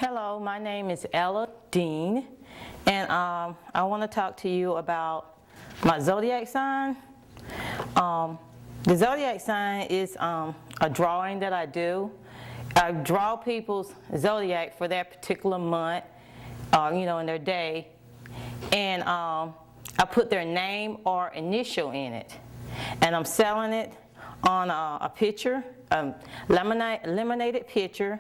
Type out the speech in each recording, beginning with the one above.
Hello, my name is Ella Dean, and I want to talk to you about my zodiac sign. The zodiac sign is a drawing that I do. I draw people's zodiac for that particular month, in their day, and I put their name or initial in it, and I'm selling it on a picture, laminated picture,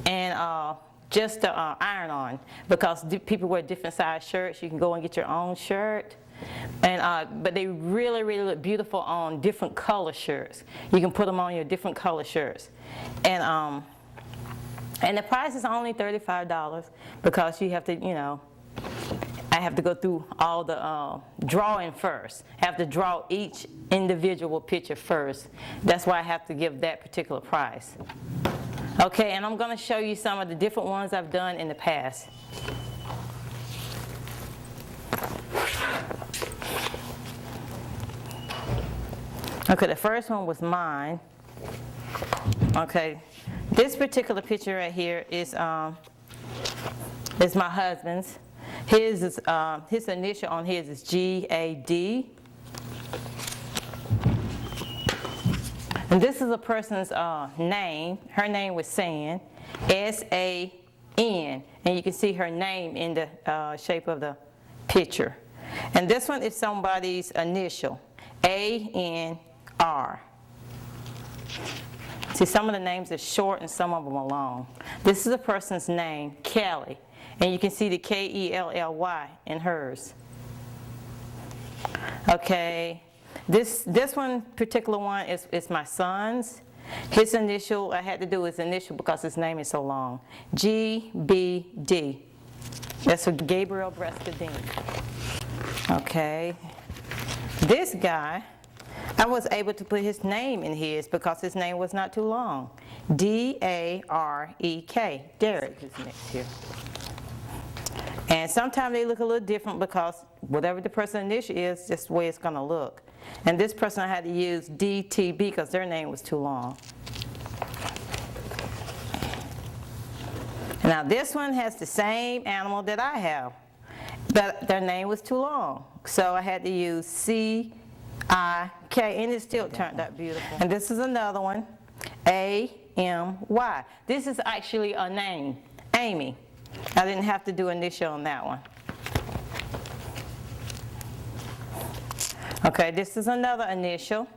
and just to iron on, because people wear different size shirts. You can go and get your own shirt, and but they really look beautiful on different color shirts. You can put them on your different color shirts, and the price is only $35 because you have to, I have to go through all the drawing first. I have to draw each individual picture first. That's why I have to give that particular price. Okay, and I'm going to show you some of the different ones I've done in the past. Okay, the first one was mine. Okay, this particular picture right here is my husband's. His is his initial on his is G-A-D. And this is a person's name. Her name was San, S-A-N, and you can see her name in the shape of the picture. And this one is somebody's initial, A-N-R. See, some of the names are short and some of them are long. This is a person's name, Kelly, and you can see the K-E-L-L-Y in hers. Okay. This one particular one is my son's. His initial, I had to do his initial because his name is so long. G-B-D. That's for Gabriel Breskadine. Okay. This guy, I was able to put his name in his because his name was not too long. D-A-R-E-K. Derek is next here. And sometimes they look a little different because whatever the person's initial is, just the way it's going to look. And this person I had to use DTB because their name was too long. Now this one has the same animal that I have, but their name was too long. So I had to use C-I-K, and it still turned out beautiful. And this is another one, A-M-Y. This is actually a name, Amy. I didn't have to do initial on that one. Okay, this is another initial,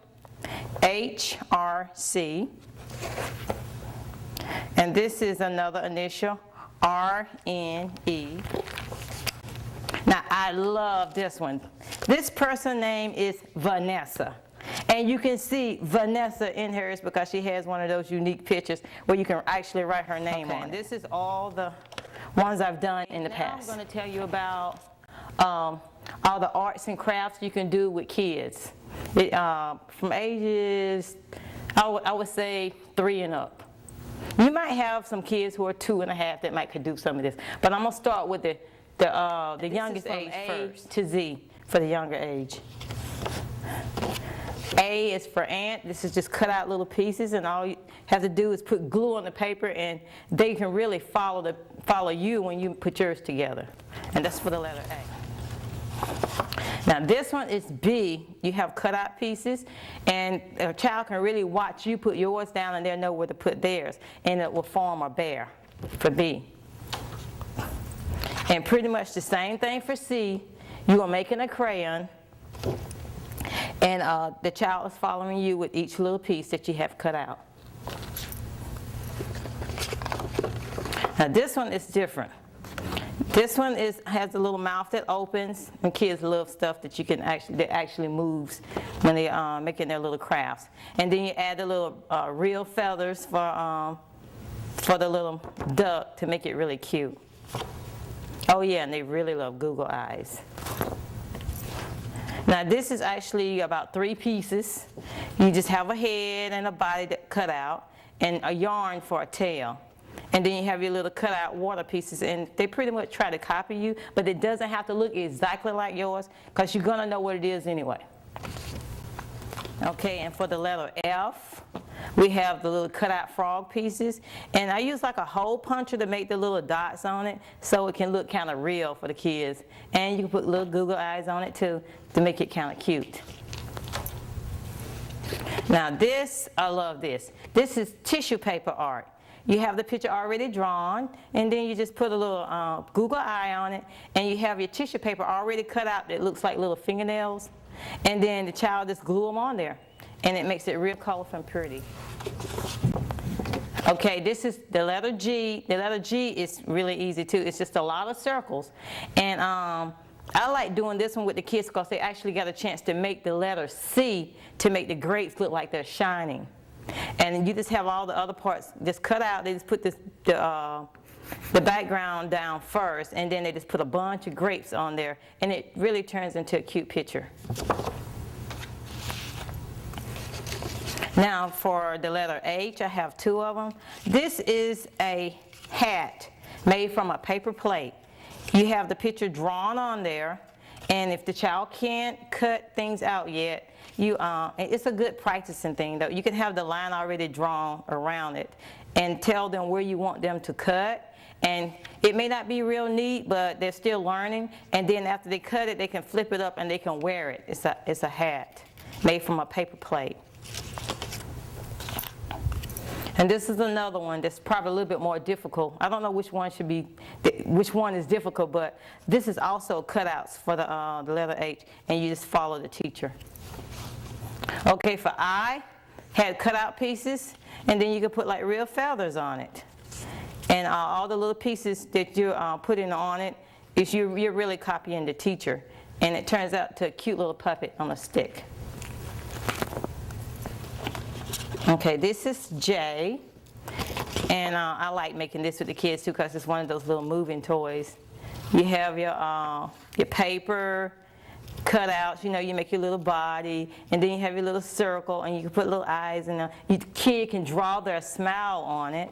H-R-C. And this is another initial, R-N-E. Now, I love this one. This person's name is Vanessa. And you can see Vanessa in hers because she has one of those unique pictures where you can actually write her name on it. This is all the ones I've done in the past. Now I'm going to tell you about all the arts and crafts you can do with kids. From ages, I would say 3 and up. You might have some kids who are 2 and a half that might could do some of this. But I'm going to start with the youngest age first to Z for the younger age. A is for ant. This is just cut out little pieces, and all you have to do is put glue on the paper, and they can really follow you when you put yours together. And that's for the letter A. Now this one is B. You have cut out pieces, and a child can really watch you put yours down, and they'll know where to put theirs, and it will form a bear for B. And pretty much the same thing for C. You are making a crayon, and the child is following you with each little piece that you have cut out. Now this one is different. This one has a little mouth that opens, and kids love stuff that that actually moves when they're making their little crafts. And then you add the little real feathers for the little duck to make it really cute. Oh yeah, and they really love Google eyes. Now this is actually about 3 pieces. You just have a head and a body cut out, and a yarn for a tail. And then you have your little cut out water pieces, and they pretty much try to copy you, but it doesn't have to look exactly like yours because you're going to know what it is anyway. Okay, and for the letter F, we have the little cutout frog pieces. And I use like a hole puncher to make the little dots on it so it can look kind of real for the kids. And you can put little Google eyes on it too to make it kind of cute. Now this, I love this. This is tissue paper art. You have the picture already drawn, and then you just put a little Google eye on it, and you have your tissue paper already cut out that looks like little fingernails. And then the child just glue them on there, and it makes it real colorful and pretty. Okay, this is the letter G. The letter G is really easy too. It's just a lot of circles. And I like doing this one with the kids because they actually got a chance to make the letter C to make the grapes look like they're shining. And you just have all the other parts just cut out. They just put the background down first, and then they just put a bunch of grapes on there, and it really turns into a cute picture. Now for the letter H, I have two of them. This is a hat made from a paper plate. You have the picture drawn on there, and if the child can't cut things out yet, it's a good practicing thing though. You can have the line already drawn around it and tell them where you want them to cut. And it may not be real neat, but they're still learning. And then after they cut it, they can flip it up and they can wear it. It's a hat made from a paper plate. And this is another one that's probably a little bit more difficult. I don't know which one is difficult, but this is also cutouts for the letter H, and you just follow the teacher. Okay, for I, had cutout pieces, and then you can put like real feathers on it. And all the little pieces that you're putting on it is you're really copying the teacher, and it turns out to a cute little puppet on a stick. Okay, this is J, and I like making this with the kids too because it's one of those little moving toys. You have your paper cutouts, you make your little body, and then you have your little circle, and you can put little eyes, and the kid can draw their smile on it.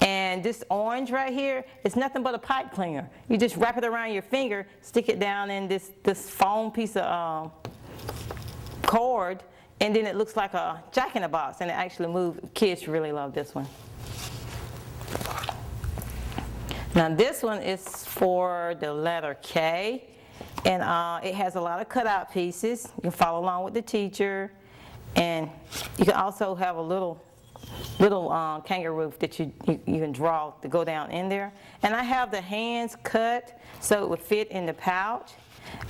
And this orange right here is nothing but a pipe cleaner. You just wrap it around your finger, stick it down in this foam piece of cord, and then it looks like a jack-in-the-box, and it actually moves. Kids really love this one. Now this one is for the letter K, and it has a lot of cutout pieces. You can follow along with the teacher, and you can also have a little kangaroo that you can draw to go down in there. And I have the hands cut so it would fit in the pouch.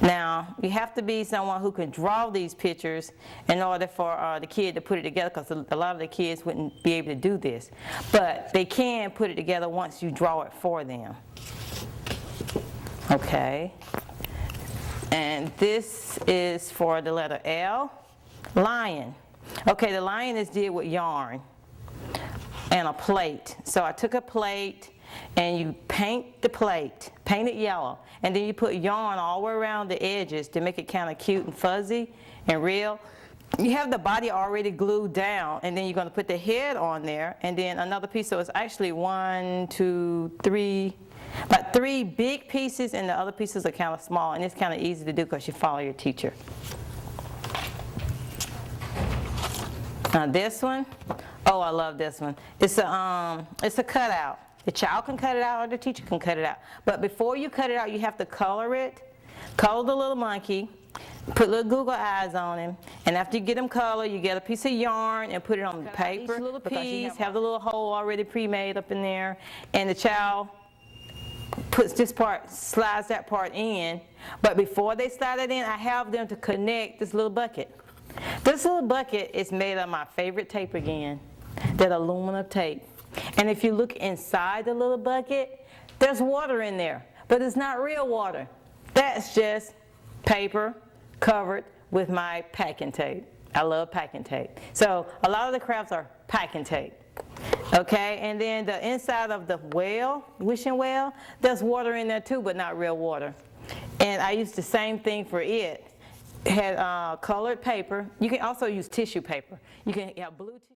Now, you have to be someone who can draw these pictures in order for the kid to put it together, because a lot of the kids wouldn't be able to do this. But they can put it together once you draw it for them. Okay. And this is for the letter L, lion. Okay, the lion is did with yarn and a plate. So I took a plate, and you paint the plate, paint it yellow, and then you put yarn all the way around the edges to make it kind of cute and fuzzy and real. You have the body already glued down, and then you're going to put the head on there, and then another piece. So it's actually 1, 2, 3, about 3 big pieces, and the other pieces are kind of small, and it's kind of easy to do because you follow your teacher. Now this one, oh, I love this one. It's a cutout. The child can cut it out, or the teacher can cut it out. But before you cut it out, you have to color it. Color the little monkey. Put little Google eyes on him. And after you get him colored, you get a piece of yarn and put it on the paper. Each little piece, have the little hole already pre-made up in there. And the child puts this part, slides that part in. But before they slide it in, I have them to connect this little bucket. This little bucket is made of my favorite tape again, that aluminum tape. And if you look inside the little bucket, there's water in there, but it's not real water. That's just paper covered with my packing tape. I love packing tape. So a lot of the crafts are packing tape. Okay, and then the inside of the well, wishing well, there's water in there too, but not real water. And I used the same thing for it. It had colored paper. You can also use tissue paper. You can have blue tissue.